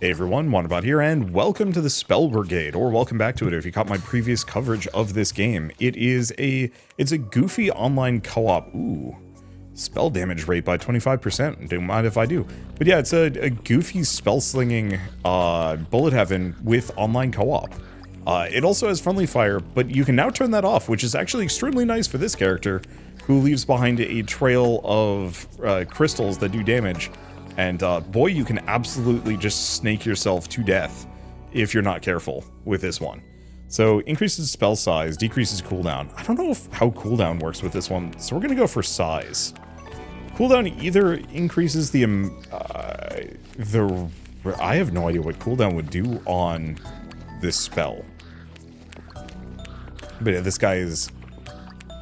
Hey everyone, Wanderbot here, and welcome to the Spell Brigade, or welcome back to it if you caught my previous coverage of this game. It's a goofy online co-op. Ooh, spell damage rate by 25%. Don't mind if I do. But yeah, it's a goofy spell slinging bullet heaven with online co-op. It also has friendly fire, but you can now turn that off, which is actually extremely nice for this character, who leaves behind a trail of crystals that do damage. And boy, you can absolutely just snake yourself to death if you're not careful with this one. So increases spell size, decreases cooldown. I don't know how cooldown works with this one, so we're gonna go for size. Cooldown either increases the I have no idea what cooldown would do on this spell. But yeah, this guy is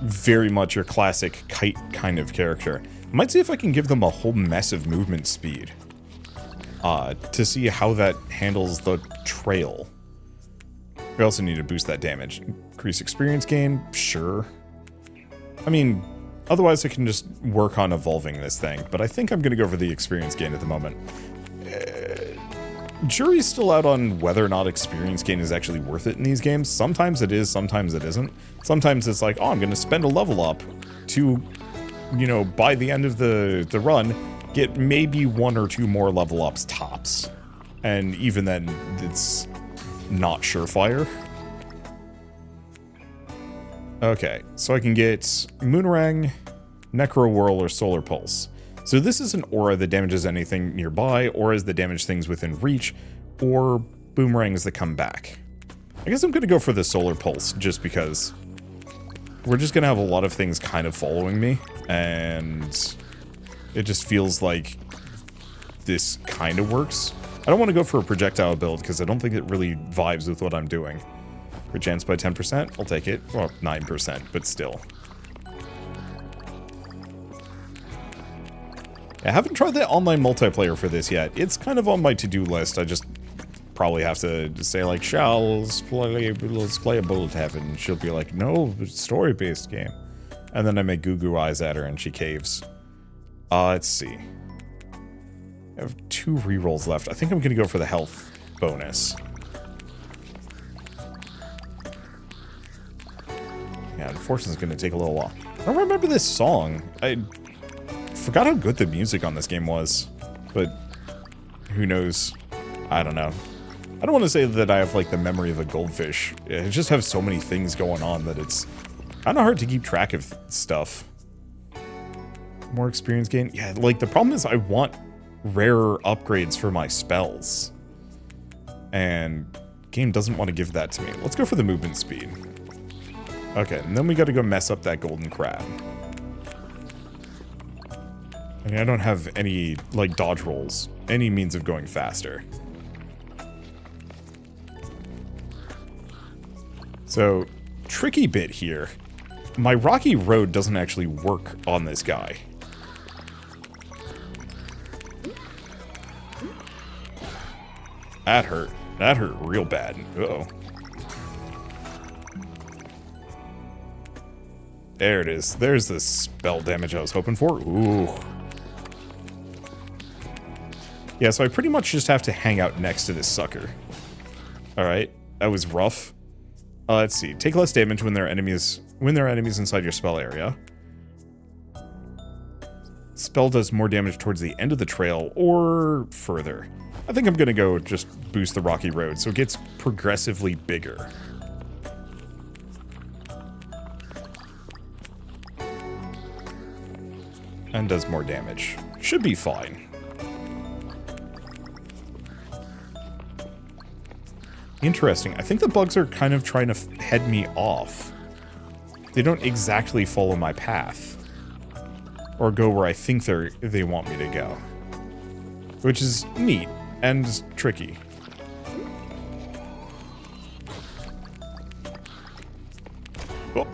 very much your classic kite kind of character. Might see if I can give them a whole mess of movement speed to see how that handles the trail. We also need to boost that damage. Increase experience gain, sure. I mean, otherwise I can just work on evolving this thing, but I think I'm going to go for the experience gain at the moment. Jury's still out on whether or not experience gain is actually worth it in these games. Sometimes it is, sometimes it isn't. Sometimes it's like, oh, I'm going to spend a level up to, you know, by the end of the run, get maybe 1 or 2 more level ups tops. And even then, it's not surefire. Okay, so I can get Moonerang, Necro Whirl, or Solar Pulse. So this is an aura that damages anything nearby, auras that damage things within reach, or boomerangs that come back. I guess I'm going to go for the Solar Pulse, just because we're just going to have a lot of things kind of following me, and it just feels like this kind of works. I don't want to go for a projectile build, because I don't think it really vibes with what I'm doing. Crit chance by 10%, I'll take it. Well, 9%, but still. I haven't tried the online multiplayer for this yet. It's kind of on my to-do list. I just probably have to say, like, let's play a bullet heaven. She'll be like, no, it's a story-based game. And then I make goo-goo eyes at her and she caves. Let's see. I have 2 rerolls left. I think I'm going to go for the health bonus. Yeah, unfortunately, it's going to take a little while. I don't remember this song. I forgot how good the music on this game was, but who knows? I don't know. I don't want to say that I have like the memory of a goldfish. I just have so many things going on that it's kind of hard to keep track of stuff. More experience gain? Yeah, like the problem is I want rarer upgrades for my spells, and game doesn't want to give that to me. Let's go for the movement speed. Okay, and then we got to go mess up that golden crab. I mean, I don't have any, like, dodge rolls. Any means of going faster. So, tricky bit here. My rocky road doesn't actually work on this guy. That hurt. That hurt real bad. Uh-oh. There it is. There's the spell damage I was hoping for. Ooh. Yeah, so I pretty much just have to hang out next to this sucker. Alright, that was rough. Let's see. Take less damage when there are enemies inside your spell area. Spell does more damage towards the end of the trail or further. I think I'm gonna go just boost the rocky road so it gets progressively bigger. And does more damage. Should be fine. Interesting. I think the bugs are kind of trying to head me off. They don't exactly follow my path. Or go where I think they want me to go. Which is neat and tricky. Oh.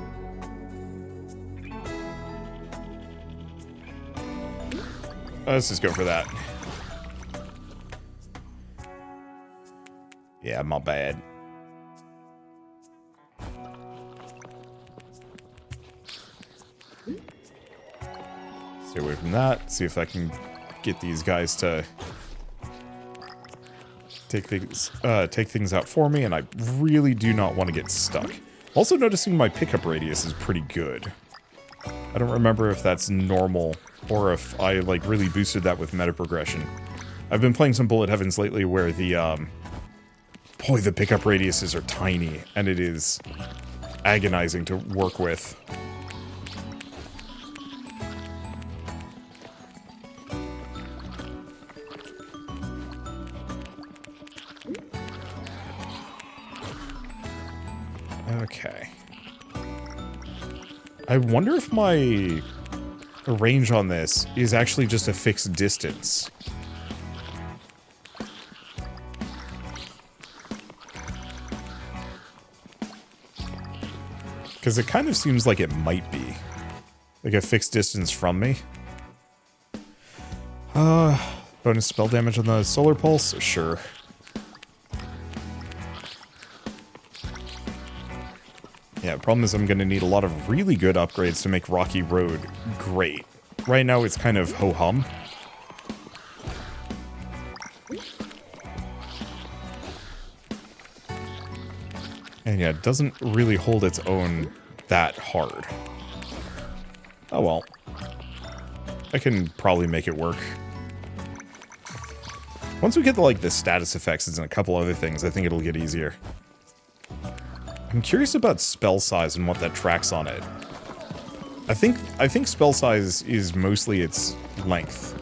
Let's just go for that. Yeah, my bad. Stay away from that. See if I can get these guys to take things out for me, and I really do not want to get stuck. Also noticing my pickup radius is pretty good. I don't remember if that's normal or if I like really boosted that with meta progression. I've been playing some Bullet Heavens lately where the boy, the pickup radiuses are tiny and it is agonizing to work with. Okay. I wonder if my range on this is actually just a fixed distance. Because it kind of seems like it might be. Like a fixed distance from me. Bonus spell damage on the solar pulse? Sure. Yeah, the problem is I'm going to need a lot of really good upgrades to make Rocky Road great. Right now it's kind of ho-hum. And yeah, it doesn't really hold its own that hard. Oh well. I can probably make it work. Once we get the status effects and a couple other things, I think it'll get easier. I'm curious about spell size and what that tracks on it. I think spell size is mostly its length.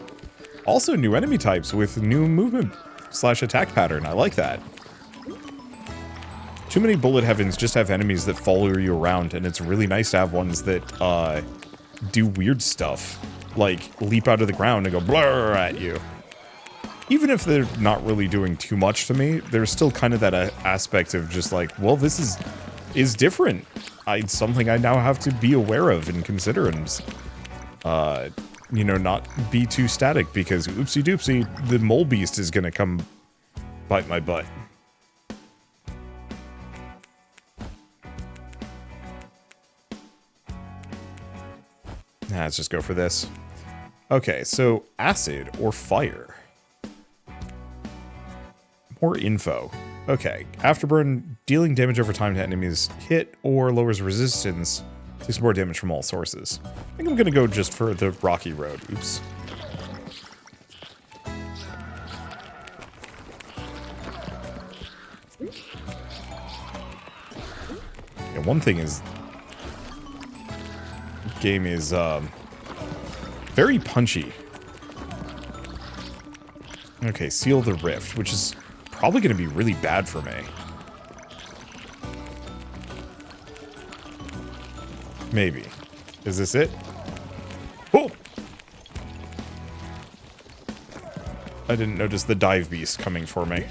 Also new enemy types with new movement / attack pattern. I like that. Too many Bullet Heavens just have enemies that follow you around, and it's really nice to have ones that do weird stuff. Like leap out of the ground and go blur at you. Even if they're not really doing too much to me, there's still kind of that aspect of just like, well, this is different. It's something I now have to be aware of and consider and, you know, not be too static because oopsie doopsie, the mole beast is gonna come bite my butt. Nah, let's just go for this. Okay, so acid or fire. More info. Okay, Afterburn, dealing damage over time to enemies hit or lowers resistance, takes more damage from all sources. I think I'm gonna go just for the Rocky Road. Oops. Yeah, one thing is, the game is very punchy. Okay, Seal the Rift, which is probably going to be really bad for me. Maybe. Is this it? Oh! I didn't notice the dive beast coming for me.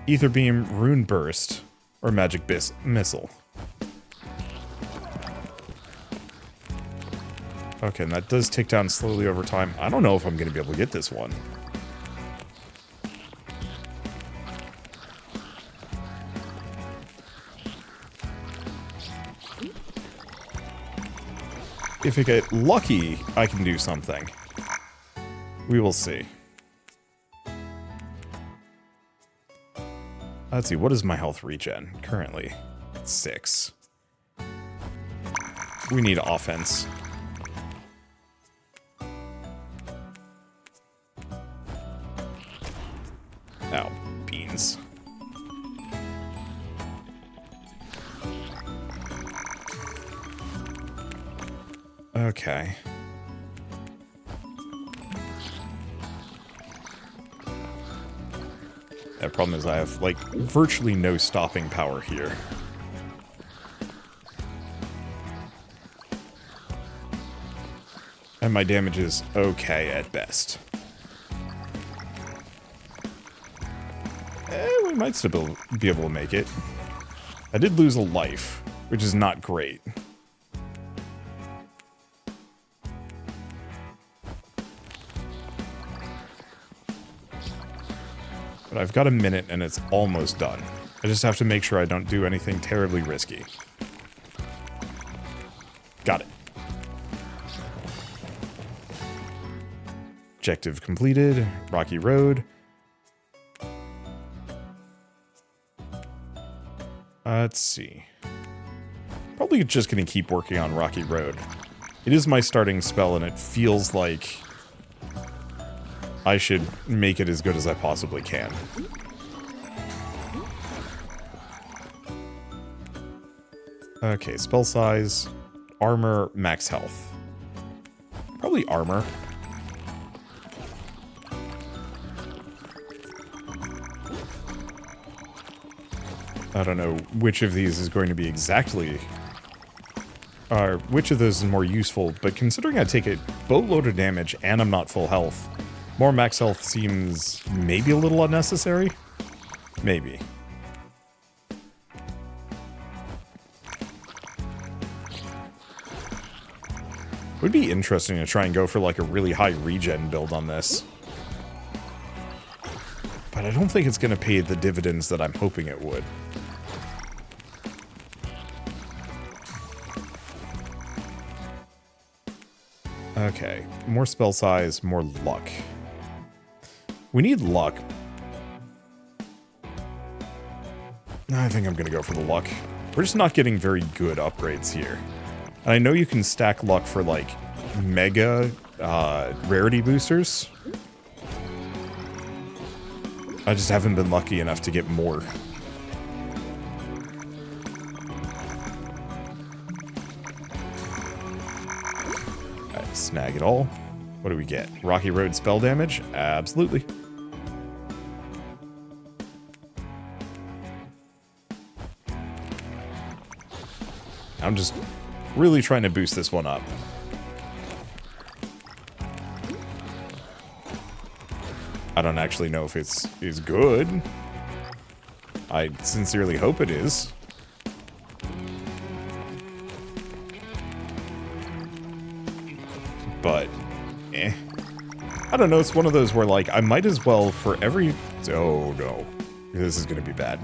Ether Beam, Rune Burst, or Magic Missile. Okay, and that does tick down slowly over time. I don't know if I'm going to be able to get this one. If I get lucky, I can do something. We will see. Let's see, what is my health regen currently? 6. We need offense. Oh, beans. Okay. The problem is I have, like, virtually no stopping power here. And my damage is okay at best. We might still be able to make it. I did lose a life, which is not great. But I've got a minute and it's almost done. I just have to make sure I don't do anything terribly risky. Got it. Objective completed. Rocky Road. Let's see. Probably just going to keep working on Rocky Road. It is my starting spell, and it feels like I should make it as good as I possibly can. Okay, spell size, armor, max health. Probably armor. I don't know which of these is going to be exactly... which of those is more useful, but considering I take a boatload of damage and I'm not full health, more max health seems maybe a little unnecessary? Maybe. Would be interesting to try and go for like a really high regen build on this. But I don't think it's going to pay the dividends that I'm hoping it would. Okay, more spell size, more luck. We need luck. I think I'm going to go for the luck. We're just not getting very good upgrades here. And I know you can stack luck for, like, mega rarity boosters. I just haven't been lucky enough to get more. Alright, snag it all. What do we get? Rocky Road spell damage? Absolutely. I'm just really trying to boost this one up. I don't actually know if it's good. I sincerely hope it is. But, eh. I don't know, it's one of those where, like, I might as well for every... Oh, no. This is gonna be bad.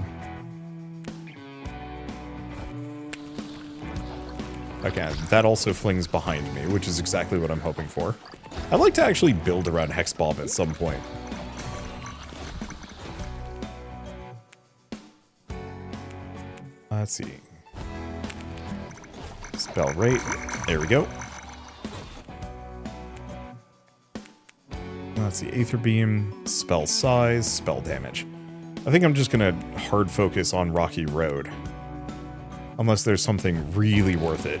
Okay, that also flings behind me, which is exactly what I'm hoping for. I'd like to actually build around Hexbomb at some point. Let's see. Spell rate. There we go. Let's see. Aether Beam, spell size, spell damage. I think I'm just going to hard focus on Rocky Road. Unless there's something really worth it.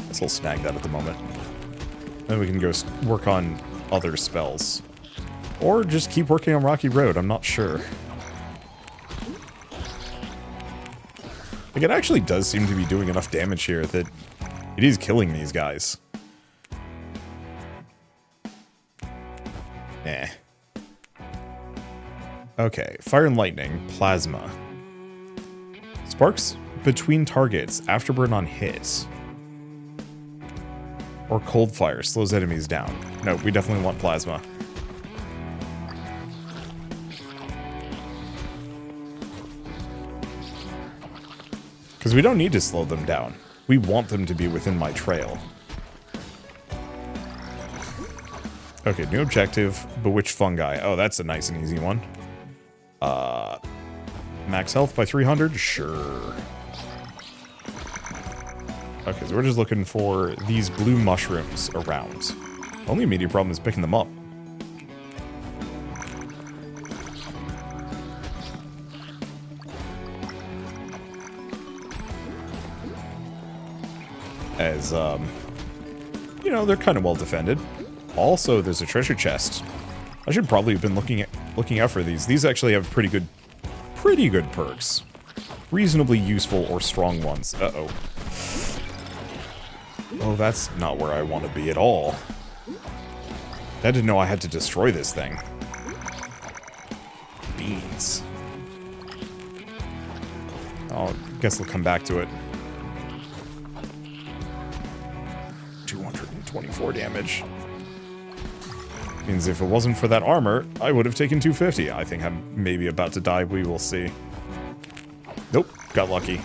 Guess I'll snag that at the moment. Then we can go work on other spells. Or just keep working on Rocky Road, I'm not sure. Like, it actually does seem to be doing enough damage here that it is killing these guys. Eh. Okay, Fire and Lightning, Plasma. Sparks between targets, afterburn on hits. Or Cold Fire, slows enemies down. No, we definitely want Plasma. Because we don't need to slow them down. We want them to be within my trail. Okay, new objective, Bewitch Fungi. Oh, that's a nice and easy one. Max health by 300? Sure. Okay, so we're just looking for these blue mushrooms around. Only immediate problem is picking them up. As, you know, they're kind of well defended. Also, there's a treasure chest. I should probably have been looking out for these. These actually have pretty good perks. Reasonably useful or strong ones. Uh-oh. Oh, that's not where I want to be at all. I didn't know I had to destroy this thing. Beans. Oh, guess we'll come back to it. 224 damage. Means if it wasn't for that armor, I would have taken 250. I think I'm maybe about to die. We will see. Nope, got lucky.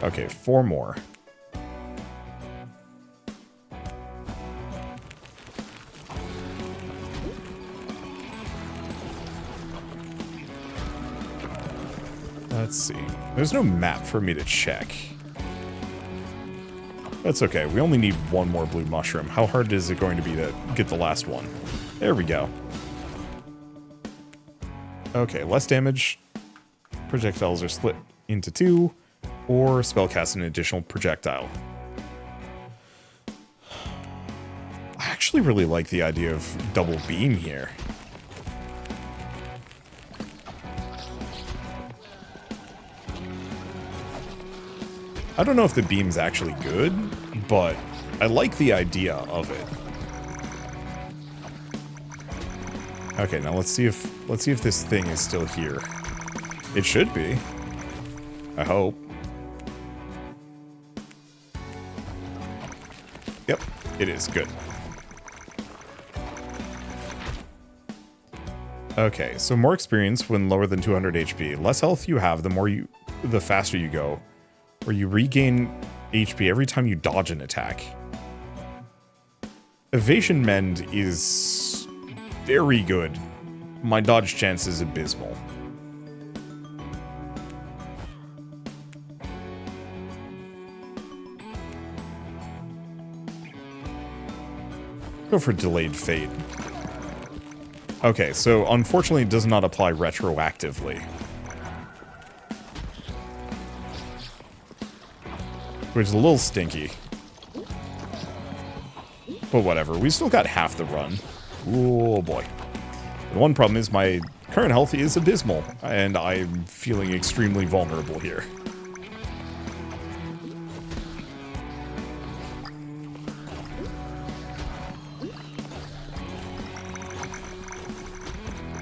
Okay, 4 more. Let's see. There's no map for me to check. That's okay. We only need 1 more blue mushroom. How hard is it going to be to get the last one? There we go. Okay, less damage. Projectiles are split into 2, or spellcast an additional projectile. I actually really like the idea of double beam here. I don't know if the beam's actually good, but I like the idea of it. Okay, now let's see if this thing is still here. It should be. I hope. Yep, it is. Good. Okay, so more experience when lower than 200 HP. Less health you have, the faster you go. Or you regain HP every time you dodge an attack. Evasion Mend is very good. My dodge chance is abysmal. Go for Delayed Fate. Okay, so unfortunately it does not apply retroactively. Which is a little stinky. But whatever, we still got half the run. Oh boy. The one problem is my current health is abysmal, and I'm feeling extremely vulnerable here.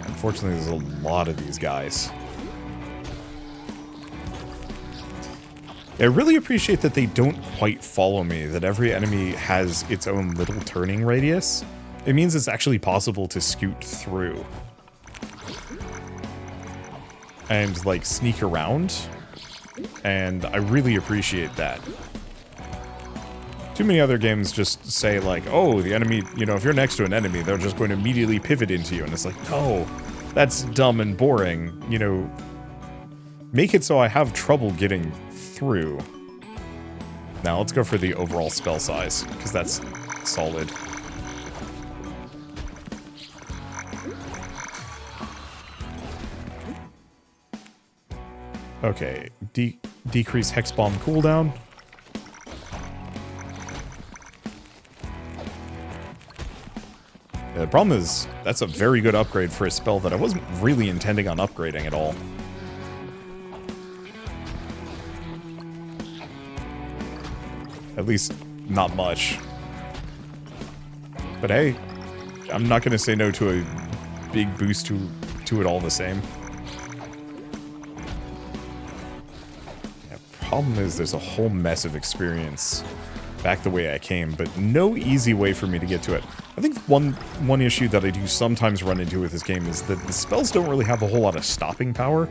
Unfortunately, there's a lot of these guys. I really appreciate that they don't quite follow me, that every enemy has its own little turning radius. It means it's actually possible to scoot through. And, like, sneak around. And I really appreciate that. Too many other games just say, like, oh, the enemy, you know, if you're next to an enemy, they're just going to immediately pivot into you. And it's like, no, that's dumb and boring. You know, make it so I have trouble getting through. Now let's go for the overall spell size, because that's solid. Okay, decrease Hex Bomb cooldown. The problem is, that's a very good upgrade for a spell that I wasn't really intending on upgrading at all. At least, not much. But hey, I'm not going to say no to a big boost to it all the same. Yeah, problem is there's a whole mess of experience back the way I came, but no easy way for me to get to it. I think one issue that I do sometimes run into with this game is that the spells don't really have a whole lot of stopping power.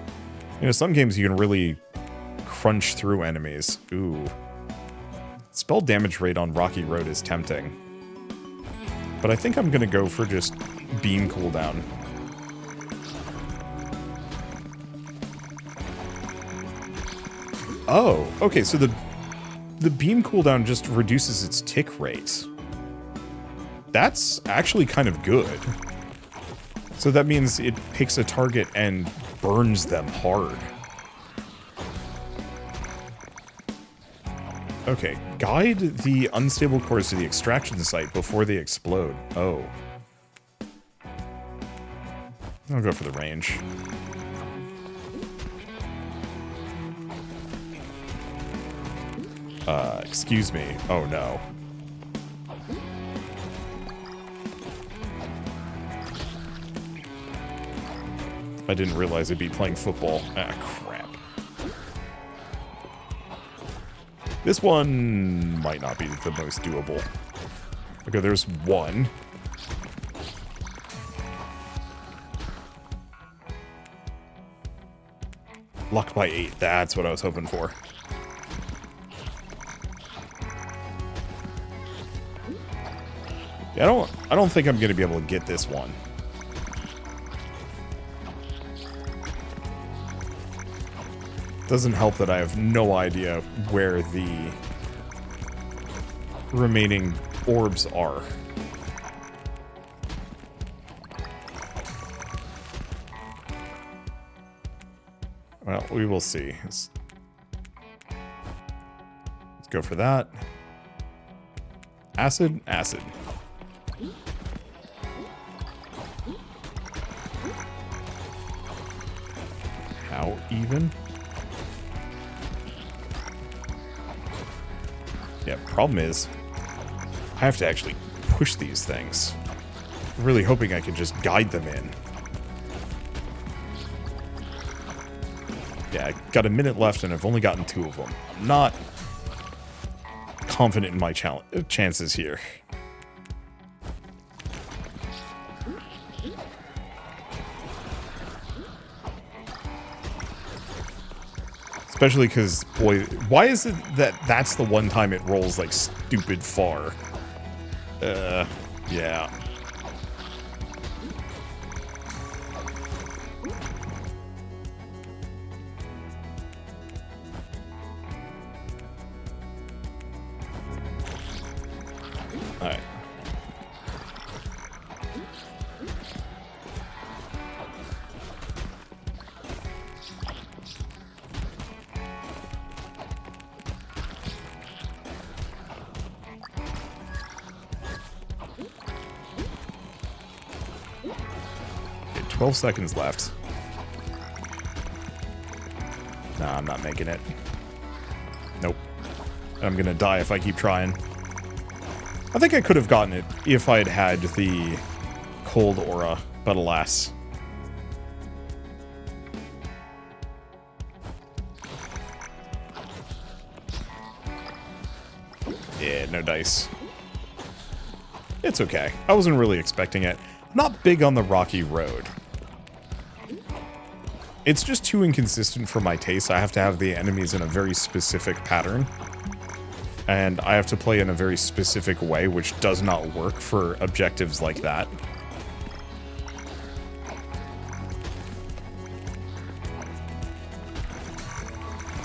You know, some games you can really crunch through enemies. Ooh. Spell damage rate on Rocky Road is tempting. But I think I'm gonna go for just beam cooldown. Oh, okay, so the beam cooldown just reduces its tick rate. That's actually kind of good. So that means it picks a target and burns them hard. Okay, guide the unstable cores to the extraction site before they explode. Oh. I'll go for the range. Excuse me. Oh no. I didn't realize I'd be playing football. Ah, crap. This one might not be the most doable. Okay, there's one. Luck by 8. That's what I was hoping for. Yeah, I don't think I'm gonna be able to get this one. Doesn't help that I have no idea where the remaining orbs are. Well, we will see. Let's go for that. Acid, acid. How even? Yeah, problem is, I have to actually push these things. I'm really hoping I can just guide them in. Yeah, I got a minute left and I've only gotten 2 of them. I'm not confident in my chances here. Especially because, boy, why is it that that's the one time it rolls like stupid far? Yeah. Alright. Okay, 12 seconds left. Nah, I'm not making it. Nope. I'm gonna die if I keep trying. I think I could have gotten it if I had had the cold aura, but alas. Yeah, no dice. It's okay. I wasn't really expecting it. I'm not big on the rocky road. It's just too inconsistent for my taste. I have to have the enemies in a very specific pattern. And I have to play in a very specific way, which does not work for objectives like that.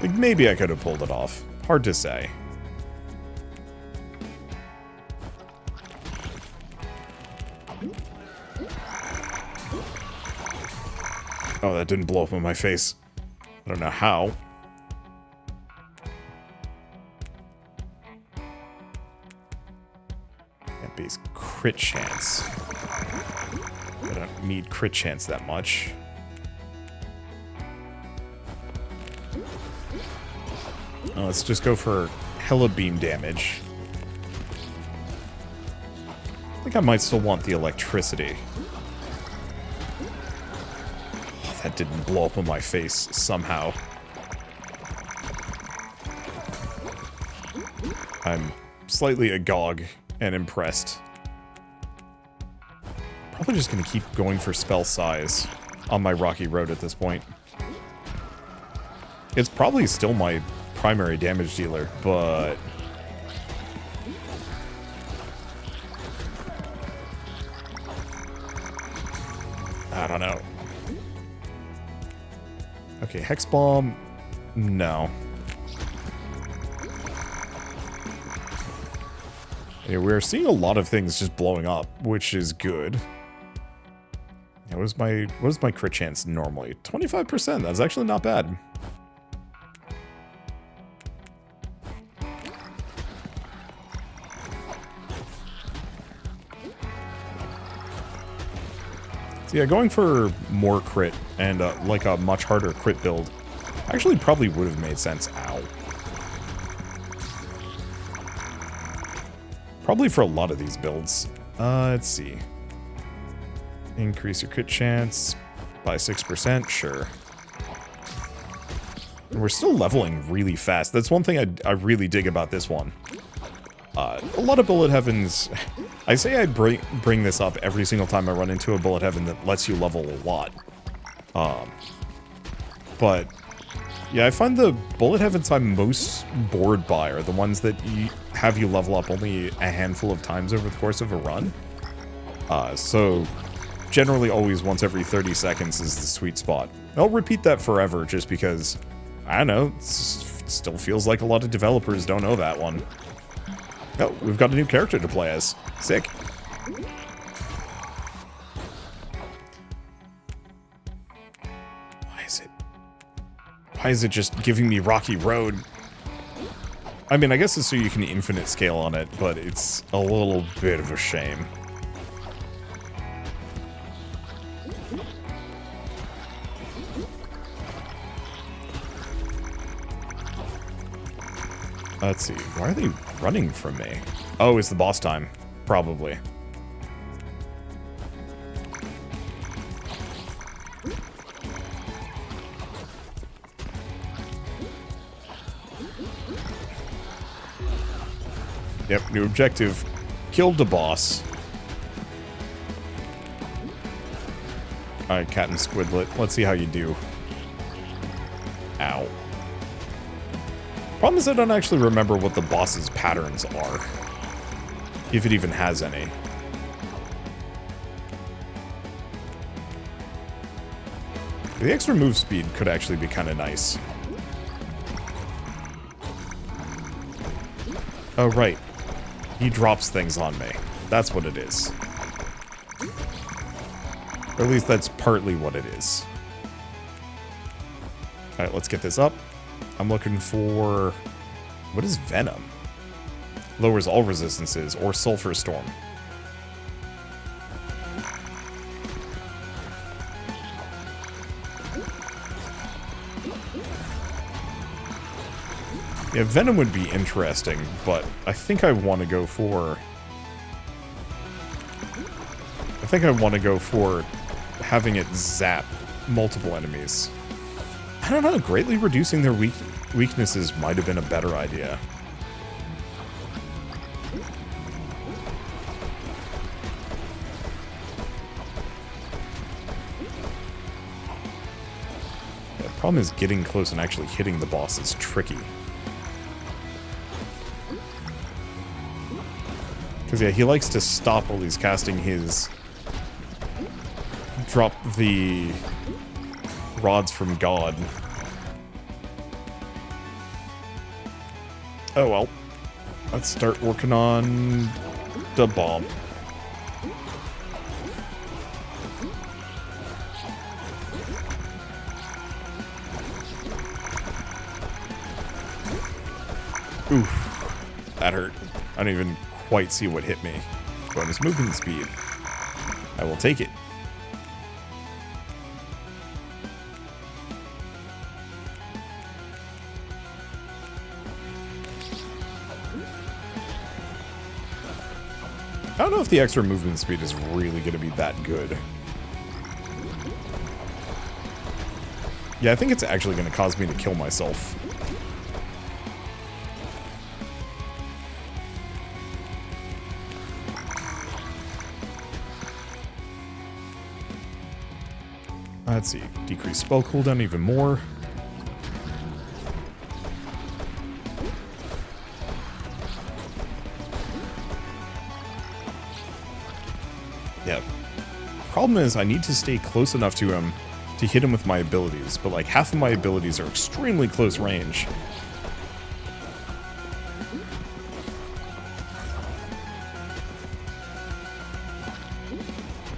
Like, maybe I could have pulled it off. Hard to say. Oh, that didn't blow up in my face. I don't know how. That base crit chance. I don't need crit chance that much. Let's just go for hella beam damage. I think I might still want the electricity. Oh, that didn't blow up in my face somehow. I'm slightly agog and impressed. Probably just gonna keep going for spell size on my rocky road at this point. It's probably still my primary damage dealer, but I don't know. Okay, Hex Bomb, no. Yeah, we're seeing a lot of things just blowing up, which is good. Yeah, what is my crit chance normally? 25%, that's actually not bad. So yeah, going for more crit and like a much harder crit build actually probably would have made sense. Ow. Probably for a lot of these builds. Let's see. Increase your crit chance by 6%, sure. And we're still leveling really fast. That's one thing I really dig about this one. A lot of bullet heavens... I say I bring this up every single time I run into a bullet heaven that lets you level a lot. But Yeah, I find the bullet heavens I'm most bored by are the ones that have you level up only a handful of times over the course of a run. So generally always once every 30 seconds is the sweet spot. I'll repeat that forever just because, I don't know, it still feels like a lot of developers don't know that one. Oh, we've got a new character to play as. Sick. Why is it just giving me Rocky Road? I mean, I guess it's so you can infinite scale on it, but it's a little bit of a shame. Let's see. Why are they running from me? Oh, it's the boss time. Probably. Yep, new objective. Killed the boss. Alright, Cat and Squidlet. Let's see how you do. Ow. Problem is I don't actually remember what the boss's patterns are. If it even has any. The extra move speed could actually be kind of nice. Oh, right. He drops things on me. That's what it is. Or at least that's partly what it is. Alright, let's get this up. I'm looking for... What is Venom? Lowers all resistances, or Sulfur Storm. Yeah, Venom would be interesting, but I think I want to go for... having it zap multiple enemies. I don't know, greatly reducing their weaknesses might have been a better idea. Yeah, the problem is getting close and actually hitting the boss is tricky. Because, yeah, he likes to stop while he's casting his... Drop the... rods from God. Oh well. Let's start working on... the bomb. Oof. That hurt. I don't even quite see what hit me. Bonus movement speed. I will take it. I don't know if the extra movement speed is really going to be that good. Yeah, I think it's actually going to cause me to kill myself. Let's see. Decrease spell cooldown even more. Yep. Problem is, I need to stay close enough to him to hit him with my abilities, but like half of my abilities are extremely close range.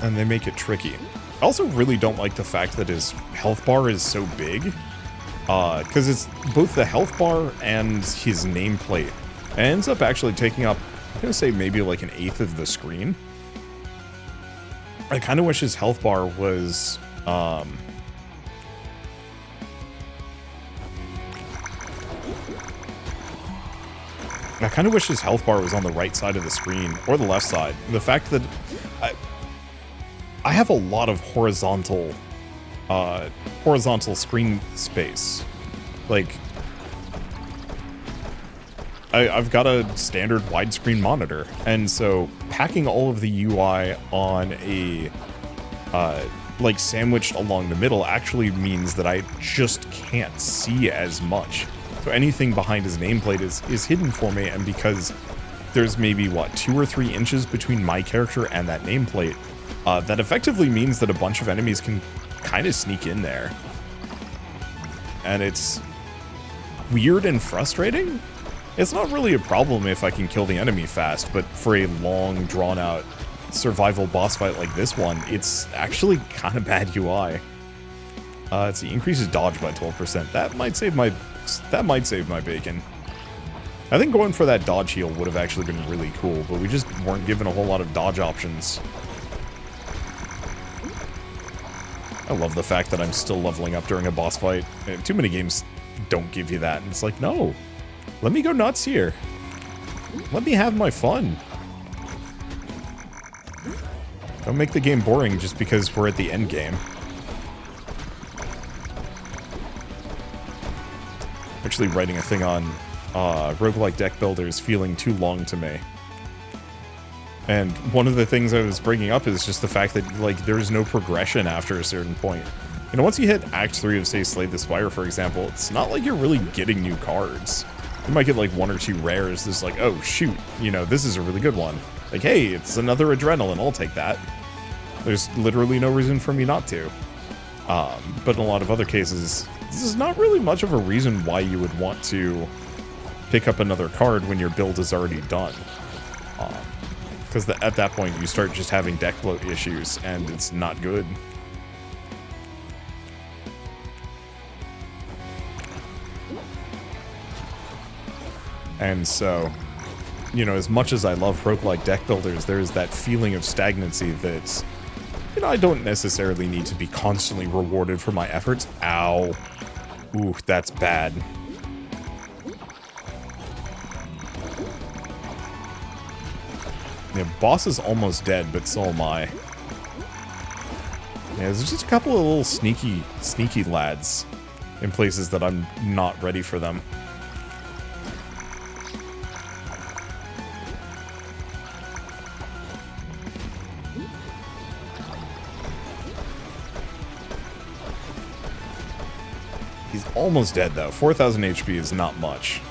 And they make it tricky. I also really don't like the fact that his health bar is so big. Because it's both the health bar and his nameplate. It ends up actually taking up, I'm going to say maybe like an eighth of the screen. I kind of wish his health bar was, I kind of wish his health bar was on the right side of the screen, or the left side. The fact that I have a lot of horizontal screen space. Like, I've got a standard widescreen monitor, and so packing all of the UI on a like sandwiched along the middle actually means that I just can't see as much. So anything behind his nameplate is hidden for me, and because there's maybe, what, 2 or 3 inches between my character and that nameplate, that effectively means that a bunch of enemies can kind of sneak in there. And it's weird and frustrating. It's not really a problem if I can kill the enemy fast, but for a long, drawn-out survival boss fight like this one, it's actually kind of bad UI. Let's see, increases dodge by 12%. That might save my bacon. I think going for that dodge heal would have actually been really cool, but we just weren't given a whole lot of dodge options. I love the fact that I'm still leveling up during a boss fight. Too many games don't give you that, and it's like, no. Let me go nuts here. Let me have my fun. Don't make the game boring just because we're at the end game. Actually writing a thing on roguelike deck builders feeling too long to me. And one of the things I was bringing up is just the fact that, like, there's no progression after a certain point. You know, once you hit Act 3 of, say, Slay the Spire, for example, it's not like you're really getting new cards. You might get, like, 1 or 2 rares that's like, oh, shoot, you know, this is a really good one. Like, hey, it's another Adrenaline, I'll take that. There's literally no reason for me not to. But in a lot of other cases, this is not really much of a reason why you would want to pick up another card when your build is already done. Because at that point, you start just having deck bloat issues, and it's not good. And so, you know, as much as I love roguelike deck builders, there's that feeling of stagnancy that's, you know, I don't necessarily need to be constantly rewarded for my efforts. Ow. Ooh, that's bad. Yeah, boss is almost dead, but so am I. Yeah, there's just a couple of little sneaky lads in places that I'm not ready for them. He's almost dead, though. 4,000 HP is not much.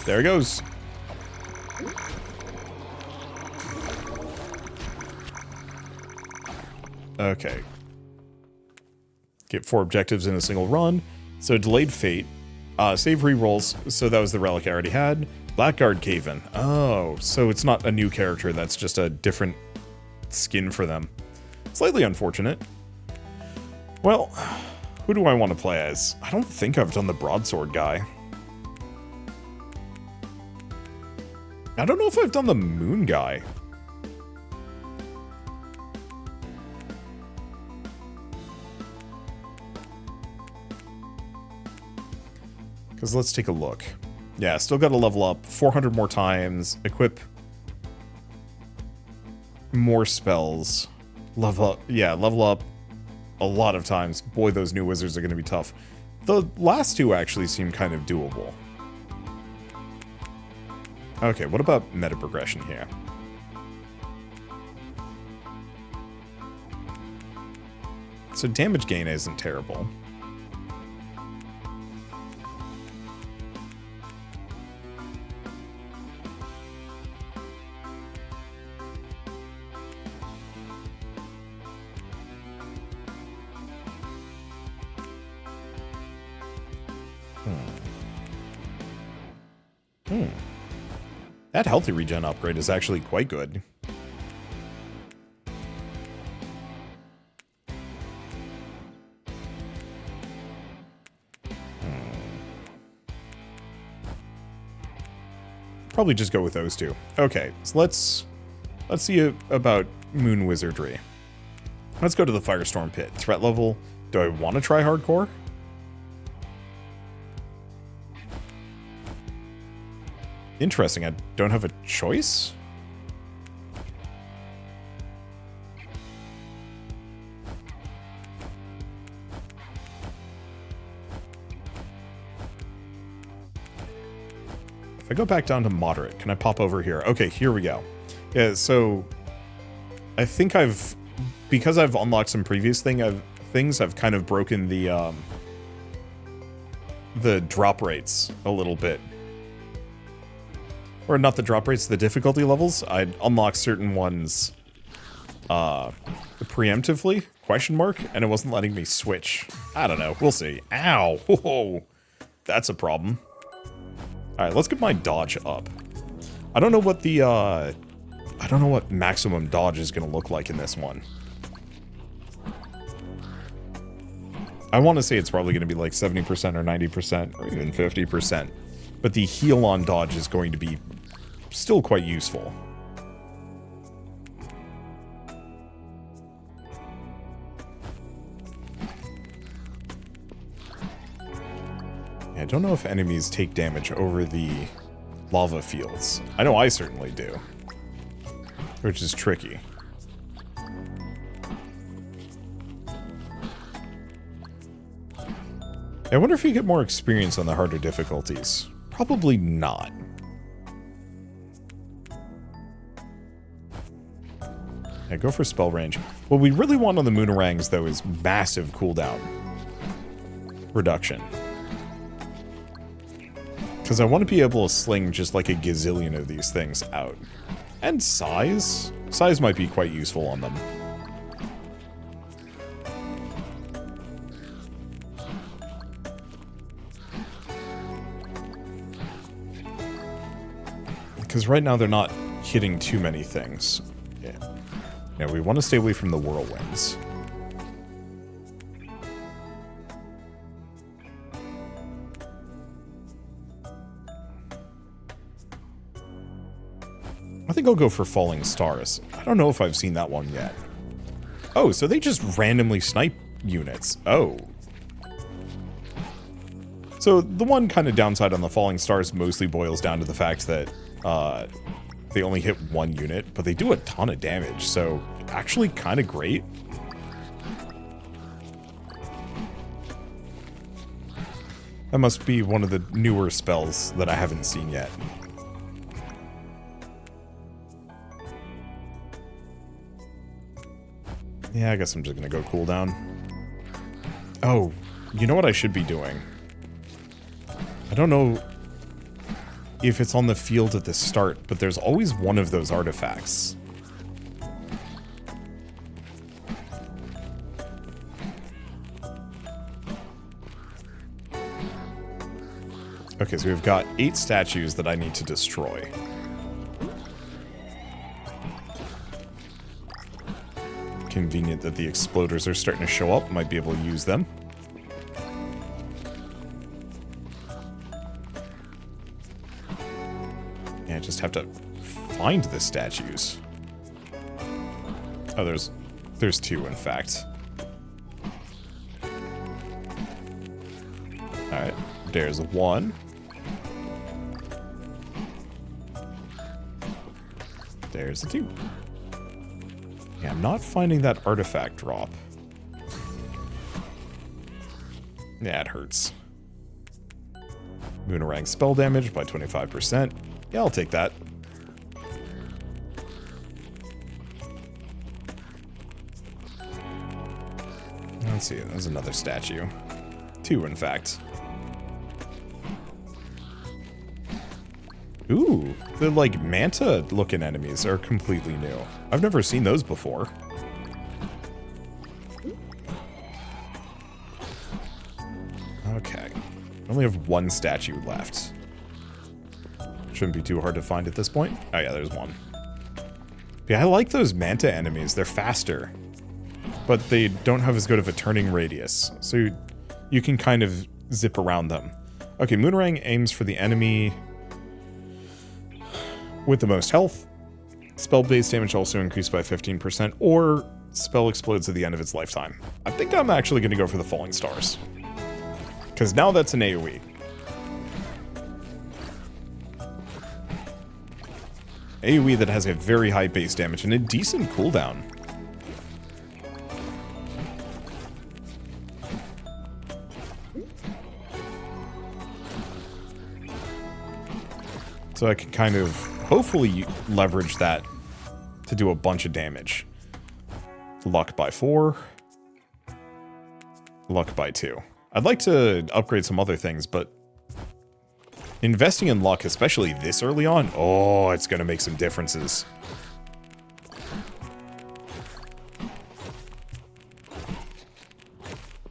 There he goes. Okay. Get 4 objectives in a single run. So delayed fate. Save rerolls. So that was the relic I already had. Blackguard Cave-In. Oh, so it's not a new character. That's just a different skin for them. Slightly unfortunate. Well, who do I want to play as? I don't think I've done the broadsword guy. I don't know if I've done the moon guy. Because let's take a look. Yeah, still got to level up 400 more times, equip more spells, level up, yeah, level up a lot of times. Boy, those new wizards are going to be tough. The last 2 actually seem kind of doable. Okay, what about meta progression here? So damage gain isn't terrible. That healthy regen upgrade is actually quite good. Probably just go with those 2. Okay, so let's see about moon wizardry. Let's go to the Firestorm Pit. Threat level. Do I want to try hardcore? Interesting, I don't have a choice? If I go back down to moderate, can I pop over here? Okay, here we go. Yeah, so I think because I've unlocked some previous things, I've kind of broken the drop rates a little bit. Or not the drop rates, the difficulty levels. I'd unlock certain ones preemptively, question mark, and it wasn't letting me switch. I don't know, we'll see. Ow, whoa, that's a problem. All right, let's get my dodge up. I don't know what the, I don't know what maximum dodge is gonna look like in this one. I want to say it's probably gonna be like 70% or 90% or even 50%, but the heal on dodge is going to be still quite useful. I don't know if enemies take damage over the lava fields. I know I certainly do, which is tricky. I wonder if you get more experience on the harder difficulties. Probably not. Yeah, go for spell range. What we really want on the Moonarangs, though, is massive cooldown reduction. Because I want to be able to sling just like a gazillion of these things out. And size? Size might be quite useful on them. Because right now they're not hitting too many things. Yeah. Now we want to stay away from the whirlwinds. I think I'll go for falling stars. I don't know if I've seen that one yet. Oh, so they just randomly snipe units. Oh. So the one kind of downside on the falling stars mostly boils down to the fact that they only hit one unit, but they do a ton of damage, so actually kind of great. That must be one of the newer spells that I haven't seen yet. Yeah, I guess I'm just gonna go cooldown. Oh, you know what I should be doing? I don't know if it's on the field at the start, but there's always one of those artifacts. Okay, so we've got 8 statues that I need to destroy. Convenient that the exploders are starting to show up. Might be able to use them. Yeah, I just have to find the statues. Oh, there's 2, in fact. Alright, there's 1. There's a 2. Yeah, I'm not finding that artifact drop. Yeah, it hurts. Moonerang spell damage by 25%. Yeah, I'll take that. Let's see, there's another statue. 2, in fact. Ooh, the, like, manta-looking enemies are completely new. I've never seen those before. Okay. I only have 1 statue left. Shouldn't be too hard to find at this point. Oh yeah, there's 1. Yeah, I like those manta enemies. They're faster. But they don't have as good of a turning radius. So you can kind of zip around them. Okay, Moonerang aims for the enemy with the most health. Spell base damage also increased by 15%, or spell explodes at the end of its lifetime. I think I'm actually going to go for the Falling Stars. Because now that's an AoE. AoE that has a very high base damage and a decent cooldown. So I can kind of hopefully leverage that to do a bunch of damage. Luck by 4. Luck by 2. I'd like to upgrade some other things, but investing in luck, especially this early on, oh, it's going to make some differences.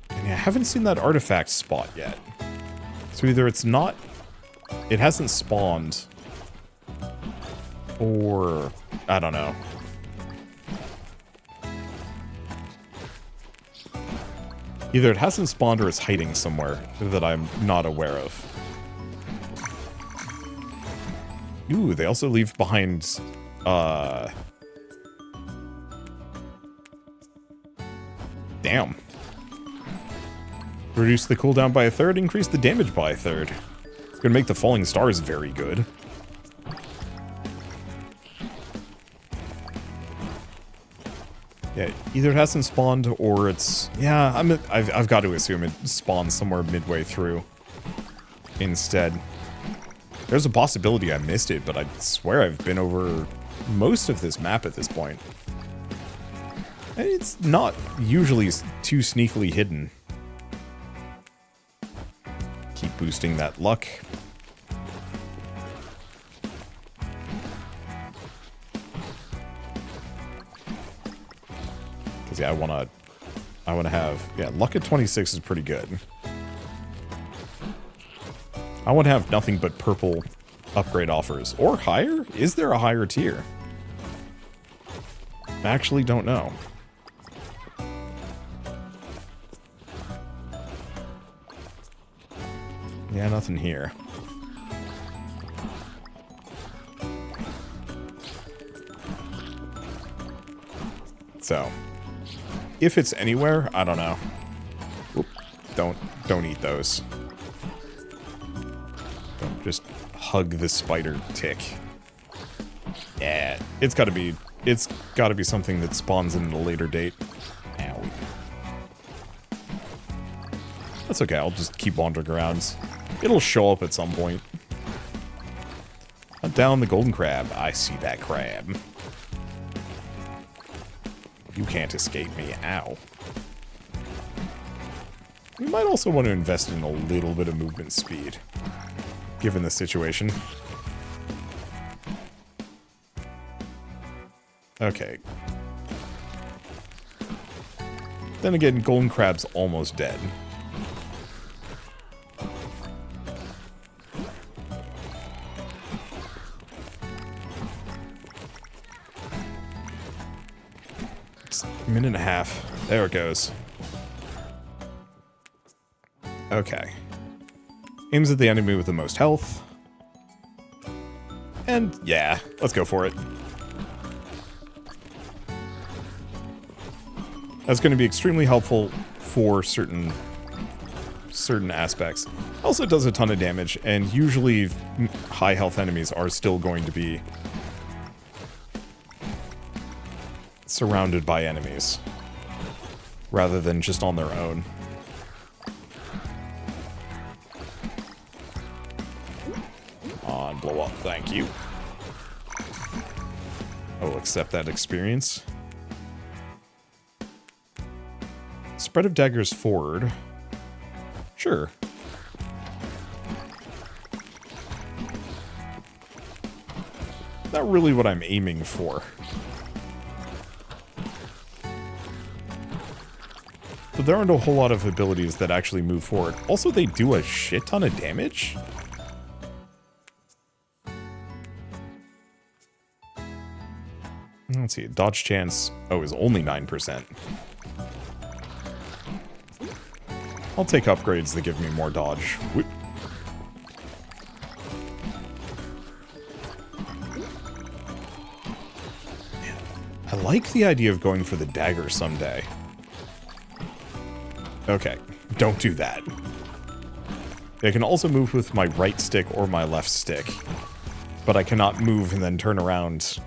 And I haven't seen that artifact spot yet. So either it's not, it hasn't spawned, or I don't know. Either it hasn't spawned or it's hiding somewhere that I'm not aware of. Ooh, they also leave behind, damn. Reduce the cooldown by 1/3, increase the damage by 1/3. It's gonna make the falling stars very good. Yeah, either it hasn't spawned or it's... Yeah, I've got to assume it spawns somewhere midway through instead. There's a possibility I missed it, but I swear I've been over most of this map at this point. And it's not usually too sneakily hidden. Keep boosting that luck. Because yeah, I wanna have, yeah, luck at 26 is pretty good. I want to have nothing but purple upgrade offers. Or higher? Is there a higher tier? I actually don't know. Yeah, nothing here. So, if it's anywhere, I don't know. Oop, don't eat those. Don't just hug the spider tick. Yeah, it's gotta be something that spawns in at a later date. Ow. That's okay, I'll just keep wandering around. It'll show up at some point. Hunt down the golden crab. I see that crab. You can't escape me. Ow. We might also want to invest in a little bit of movement speed, given the situation. Okay. Then again, golden crab's almost dead. Minute and a half. There it goes. Okay. Aims at the enemy with the most health. And yeah, let's go for it. That's going to be extremely helpful for certain aspects. Also does a ton of damage, and usually high health enemies are still going to be surrounded by enemies, rather than just on their own. Come on, blow up, thank you. I will accept that experience. Spread of daggers forward. Sure. Not really what I'm aiming for. But there aren't a whole lot of abilities that actually move forward. Also, they do a shit ton of damage. Let's see, dodge chance, is only 9%. I'll take upgrades that give me more dodge. Whoop. I like the idea of going for the dagger someday. Okay, don't do that. I can also move with my right stick or my left stick, but I cannot move and then turn around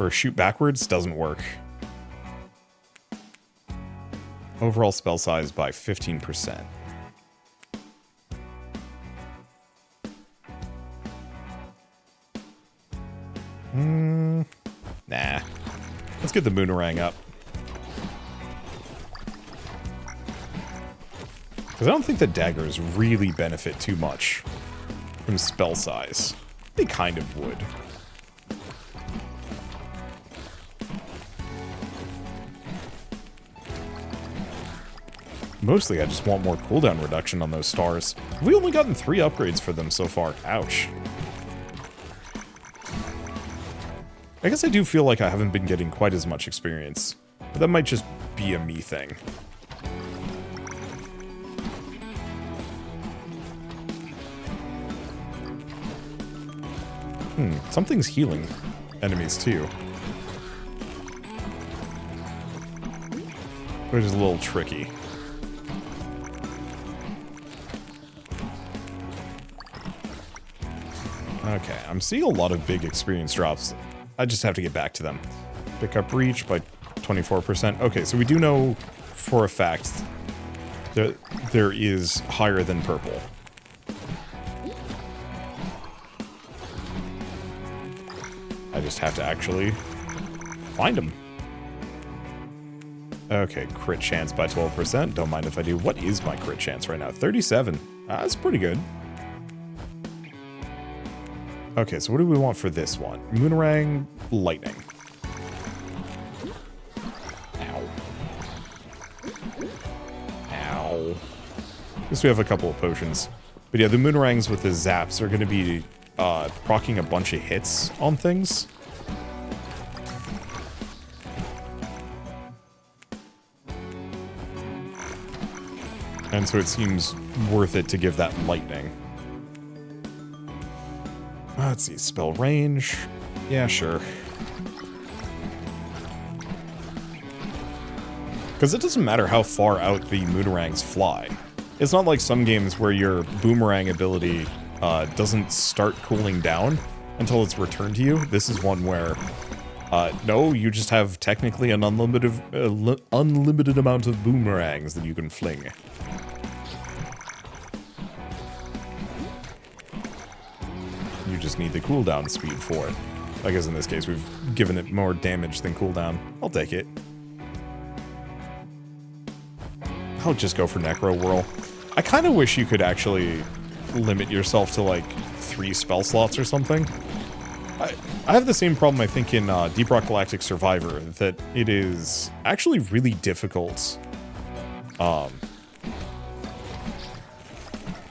or shoot backwards. Doesn't work. Overall spell size by 15%. Nah. Let's get the Moonerang up. Because I don't think the daggers really benefit too much from spell size. They kind of would. Mostly, I just want more cooldown reduction on those stars. We've only gotten 3 upgrades for them so far. Ouch. I guess I do feel like I haven't been getting quite as much experience. But that might just be a me thing. Something's healing enemies too. Which is a little tricky. Okay, I'm seeing a lot of big experience drops. I just have to get back to them. Pick up reach by 24%. Okay, so we do know for a fact that there is higher than purple. I just have to actually find them. Okay, crit chance by 12%. Don't mind if I do. What is my crit chance right now? 37. That's pretty good. Okay, so what do we want for this one? Moonerang, lightning. Ow. Ow. At least we have a couple of potions. But yeah, the Moonerangs with the zaps are going to be proccing a bunch of hits on things. And so it seems worth it to give that lightning. Let's see, spell range. Yeah, sure. Because it doesn't matter how far out the Moonerangs fly. It's not like some games where your boomerang ability doesn't start cooling down until it's returned to you. This is one where, no, you just have technically an unlimited amount of boomerangs that you can fling. You just need the cooldown speed for it. I guess in this case we've given it more damage than cooldown. I'll take it. I'll just go for Necro Whirl. I kind of wish you could actually limit yourself to like 3 spell slots or something. I have the same problem I think in Deep Rock Galactic Survivor, that it is actually really difficult.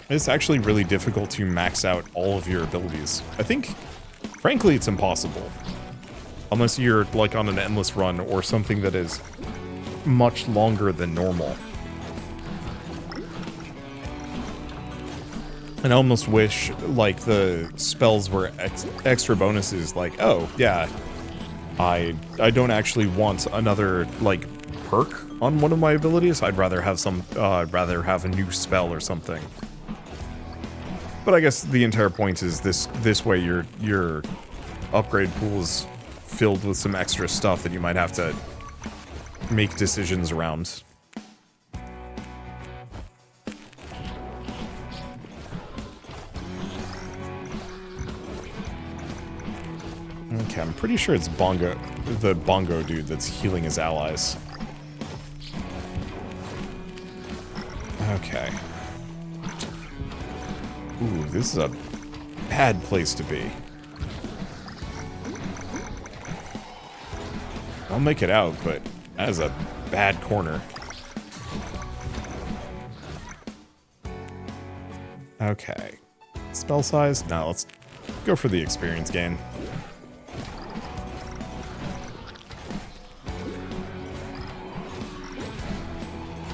It's actually really difficult to max out all of your abilities. I think, frankly, it's impossible. Unless you're like on an endless run or something that is much longer than normal. And I almost wish, like, the spells were extra bonuses, like, oh, yeah, I don't actually want another, like, perk on one of my abilities. I'd rather have a new spell or something. But I guess the entire point is this way your upgrade pool is filled with some extra stuff that you might have to make decisions around. Okay, I'm pretty sure it's the bongo dude that's healing his allies. Okay. Ooh, this is a bad place to be. I'll make it out, but that is a bad corner. Okay. Spell size? No, let's go for the experience gain.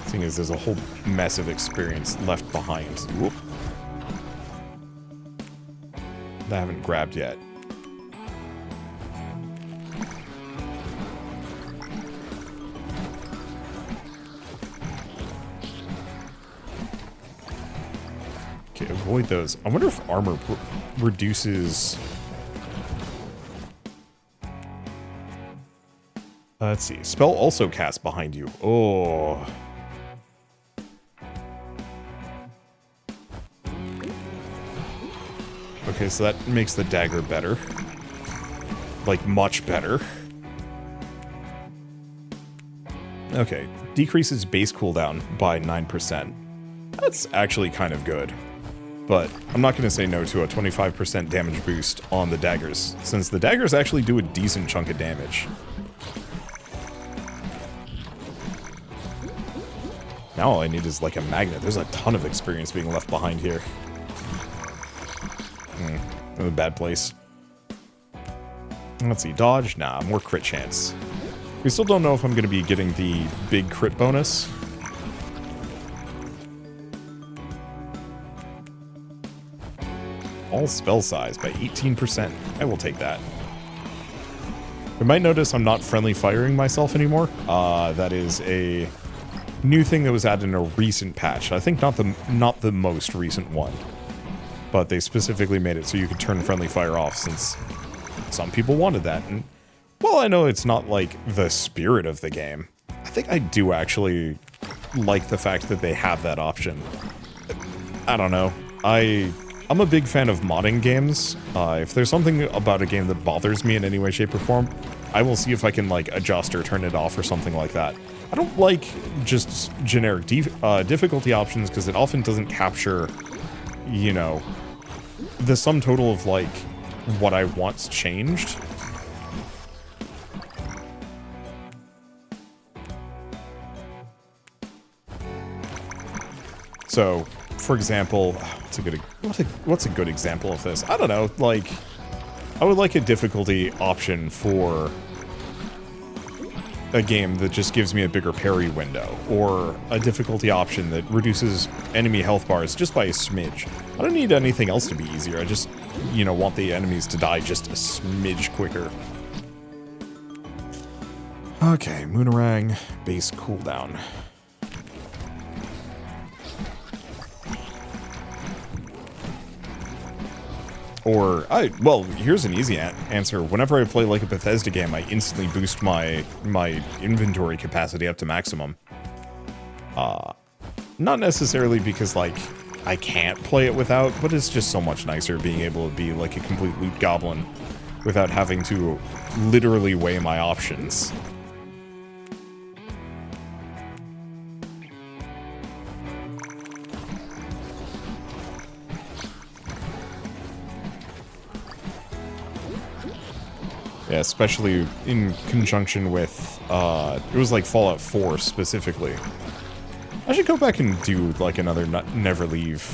Seeing as there's a whole mess of experience left behind. Whoop. That I haven't grabbed yet. Okay, avoid those. I wonder if armor reduces... let's see. Spell also cast behind you. Oh... Okay, so that makes the dagger better. Like, much better. Okay, decreases base cooldown by 9%. That's actually kind of good. But I'm not going to say no to a 25% damage boost on the daggers, since the daggers actually do a decent chunk of damage. Now all I need is like a magnet. There's a ton of experience being left behind here. In a bad place. Let's see, dodge? Nah, more crit chance. We still don't know if I'm going to be getting the big crit bonus. All spell size by 18%. I will take that. You might notice I'm not friendly firing myself anymore. That is a new thing that was added in a recent patch. I think not the most recent one. But they specifically made it so you could turn friendly fire off, since some people wanted that. And well, I know it's not like the spirit of the game. I think I do actually like the fact that they have that option. I don't know. I'm a big fan of modding games. If there's something about a game that bothers me in any way, shape, or form, I will see if I can like adjust or turn it off or something like that. I don't like just generic difficulty options because it often doesn't capture, you know, the sum total of like what I want's changed. So, for example, what's a good example of this? I don't know, like, I would like a difficulty option for a game that just gives me a bigger parry window, or a difficulty option that reduces enemy health bars just by a smidge. I don't need anything else to be easier, I just, you know, want the enemies to die just a smidge quicker. Okay, Moonerang, base cooldown. Or, well, here's an easy answer. Whenever I play like a Bethesda game, I instantly boost my inventory capacity up to maximum. Not necessarily because, like, I can't play it without, but it's just so much nicer being able to be like a complete loot goblin without having to literally weigh my options. Yeah, especially in conjunction with, it was like Fallout 4 specifically. I should go back and do like another Never Leave.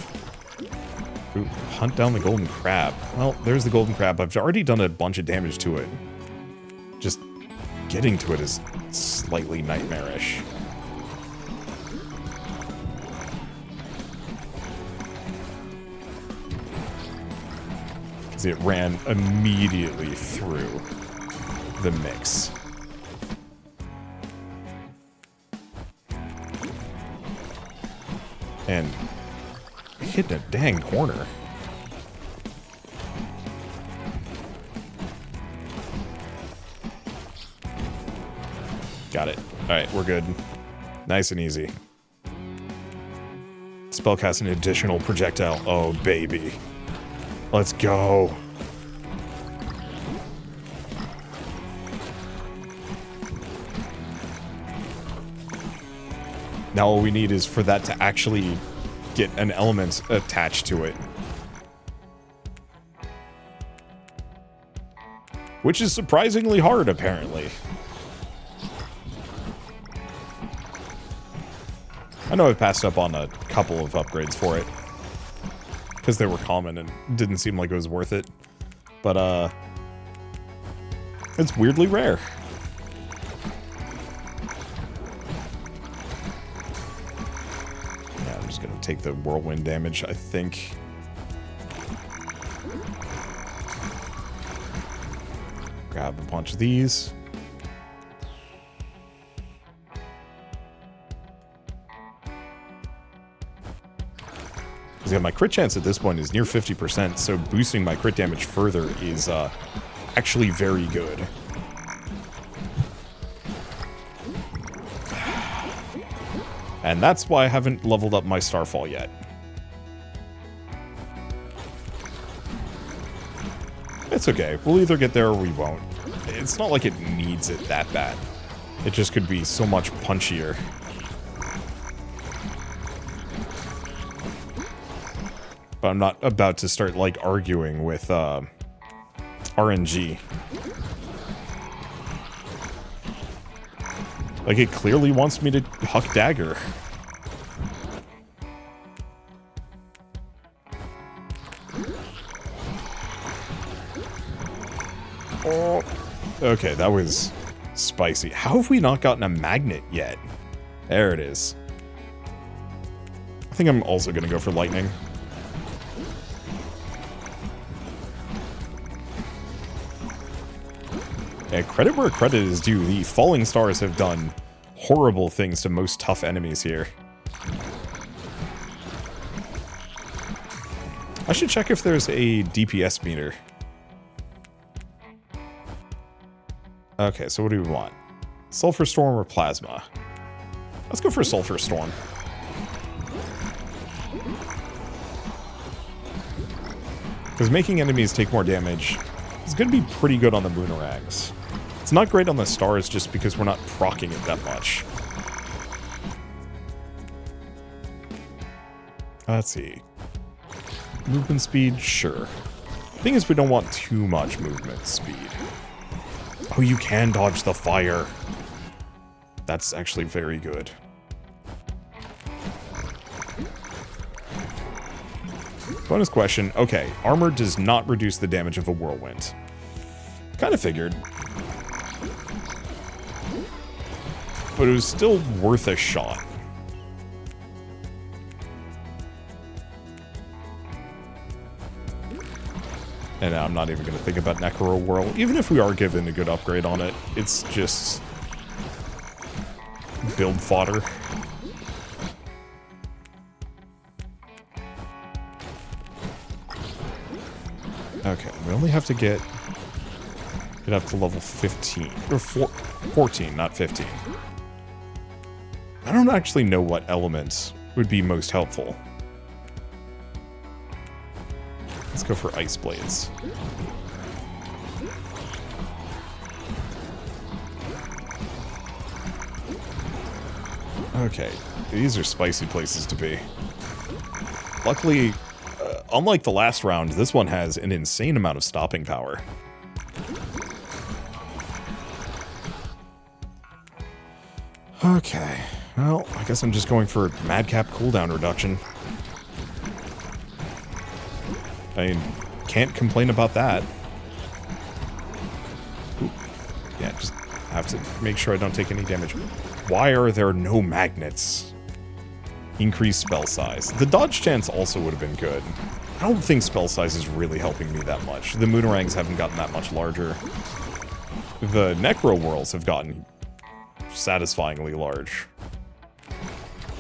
Ooh, hunt down the golden crab. Well, there's the golden crab. I've already done a bunch of damage to it. Just getting to it is slightly nightmarish. Because it ran immediately through the mix. And hitting a dang corner. Got it. Alright, we're good. Nice and easy. Spellcast an additional projectile. Oh, baby. Let's go. Now all we need is for that to actually get an element attached to it. Which is surprisingly hard, apparently. I know I've passed up on a couple of upgrades for it. Because they were common and didn't seem like it was worth it. But, it's weirdly rare. Yeah, I'm just gonna take the whirlwind damage, I think. Grab a bunch of these. Yeah, my crit chance at this point is near 50%, so boosting my crit damage further is actually very good. And that's why I haven't leveled up my Starfall yet. It's okay. We'll either get there or we won't. It's not like it needs it that bad. It just could be so much punchier. But I'm not about to start, like, arguing with, RNG. Like, it clearly wants me to huck dagger. Oh. Okay, that was spicy. How have we not gotten a magnet yet? There it is. I think I'm also going to go for lightning. Yeah, credit where credit is due. The falling stars have done horrible things to most tough enemies here. I should check if there's a DPS meter. Okay, so what do we want? Sulfur Storm or Plasma? Let's go for Sulfur Storm. Because making enemies take more damage is going to be pretty good on the Boomerangs. It's not great on the stars just because we're not proccing it that much. Let's see. Movement speed? Sure. Thing is, we don't want too much movement speed. Oh, you can dodge the fire. That's actually very good. Bonus question. Okay, armor does not reduce the damage of a whirlwind. Kind of figured. But it was still worth a shot. And I'm not even going to think about Necro Whirl. Even if we are given a good upgrade on it, it's just build fodder. Okay, we only have to get up to level 15. Or 14, not 15. I don't actually know what elements would be most helpful. Let's go for Ice Blades. Okay, these are spicy places to be. Luckily, unlike the last round, this one has an insane amount of stopping power. Okay, well, I guess I'm just going for Madcap cooldown reduction. I mean, can't complain about that. Ooh. Yeah, just have to make sure I don't take any damage. Why are there no magnets? Increase spell size. The dodge chance also would have been good. I don't think spell size is really helping me that much. The Moonerangs haven't gotten that much larger. The Necro Whirls have gotten satisfyingly large.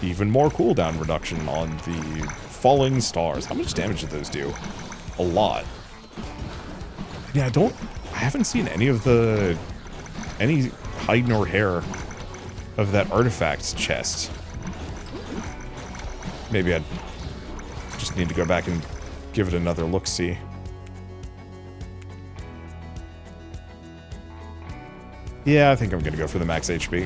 Even more cooldown reduction on the Falling Stars. How much damage did those do? A lot. Yeah, I haven't seen any hide nor hair of that artifacts chest. Maybe I just need to go back and give it another look-see. Yeah, I think I'm gonna go for the max HP.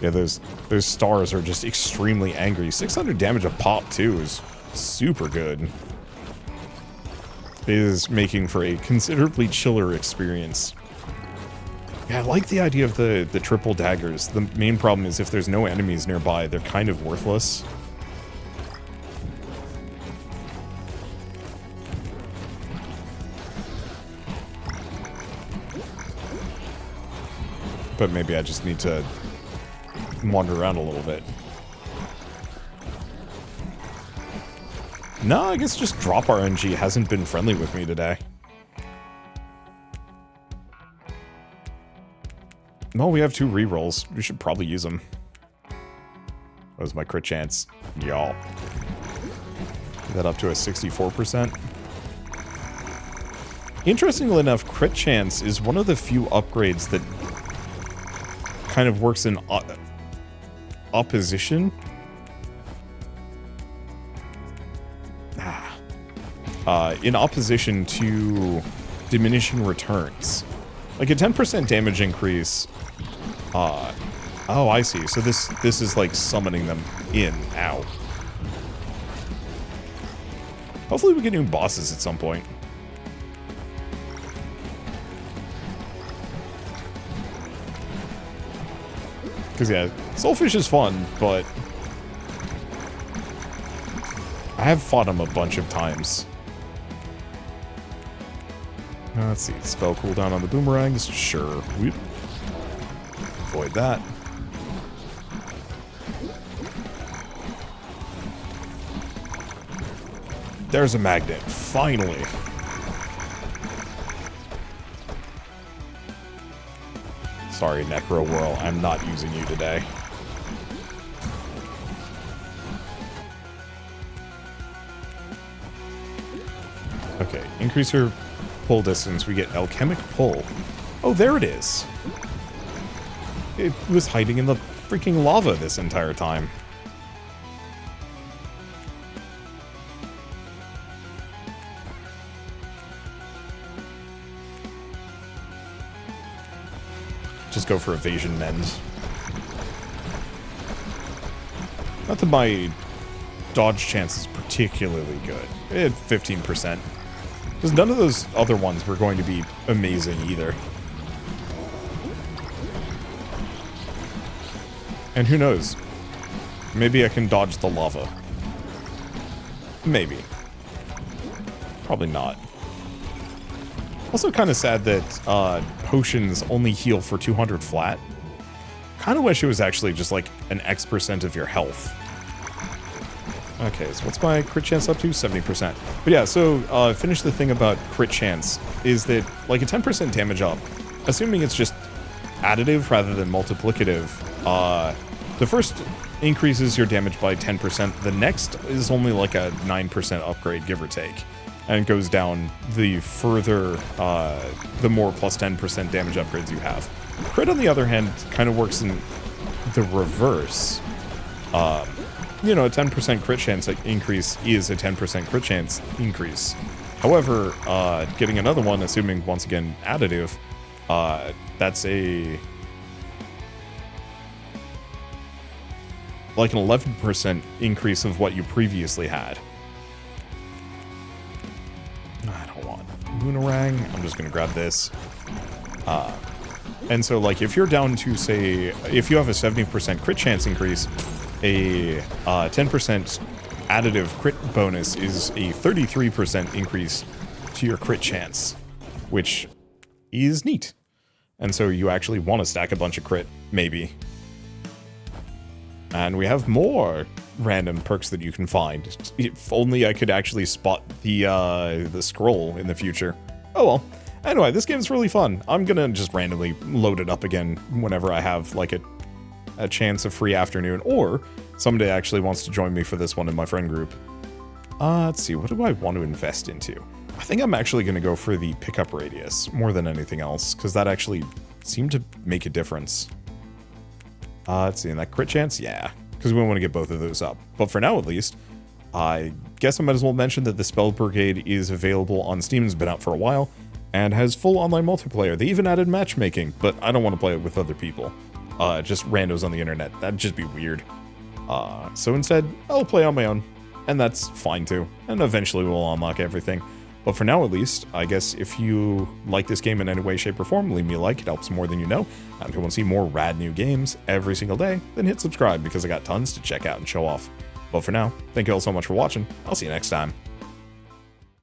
Yeah, those stars are just extremely angry. 600 damage a pop, too, is super good. It is making for a considerably chiller experience. Yeah, I like the idea of the triple daggers. The main problem is if there's no enemies nearby, they're kind of worthless. But maybe I just need to wander around a little bit. No, I guess just drop RNG hasn't been friendly with me today. Well, we have 2 rerolls. We should probably use them. That was my crit chance. Y'all. Get that up to a 64%. Interestingly enough, crit chance is one of the few upgrades that kind of works in opposition. in opposition to diminishing returns. Like a 10% damage increase. Oh, I see. So this is like summoning them in. Ow. Hopefully we get new bosses at some point. Because, yeah, Soulfish is fun, but I have fought him a bunch of times. Let's see. Spell cooldown on the boomerangs. Sure. Whoop. Avoid that. There's a magnet. Finally. Sorry, Necro Whirl. I'm not using you today. Okay, increase your pull distance. We get Alchemic Pull. Oh, there it is. It was hiding in the freaking lava this entire time. Just go for evasion mends. Not that my dodge chance is particularly good. 15%. Because none of those other ones were going to be amazing either. And who knows? Maybe I can dodge the lava. Maybe. Probably not. Also kind of sad that potions only heal for 200 flat. Kind of wish it was actually just like an X% of your health. Okay, so what's my crit chance up to? 70%. But yeah, so finish the thing about crit chance is that like a 10% damage up, assuming it's just additive rather than multiplicative, the first increases your damage by 10%. The next is only like a 9% upgrade, give or take. And it goes down the further, the more plus 10% damage upgrades you have. Crit, on the other hand, kind of works in the reverse. You know, a 10% crit chance increase is a 10% crit chance increase. However, getting another one, assuming, once again, additive, that's a... like an 11% increase of what you previously had. I don't want Boomerang. I'm just going to grab this. And so, like, if you're down to, say, if you have a 70% crit chance increase, a 10% additive crit bonus is a 33% increase to your crit chance, which is neat. And so you actually want to stack a bunch of crit, maybe. And we have more random perks that you can find. If only I could actually spot the scroll in the future. Oh well. Anyway, this game's really fun. I'm gonna just randomly load it up again whenever I have like a chance of free afternoon, or somebody actually wants to join me for this one in my friend group. Let's see, what do I want to invest into? I think I'm actually gonna go for the pickup radius more than anything else, because that actually seemed to make a difference. Let's see, and that crit chance? Yeah, because we want to get both of those up. But for now, at least, I guess I might as well mention that the Spell Brigade is available on Steam. It's been out for a while, and has full online multiplayer. They even added matchmaking, but I don't want to play it with other people. Just randos on the internet. That'd just be weird. So instead, I'll play on my own, and that's fine too. And eventually we'll unlock everything. But for now, at least, I guess if you like this game in any way, shape, or form, leave me a like. It helps more than you know. And if you want to see more rad new games every single day, then hit subscribe, because I got tons to check out and show off. But for now, thank you all so much for watching. I'll see you next time.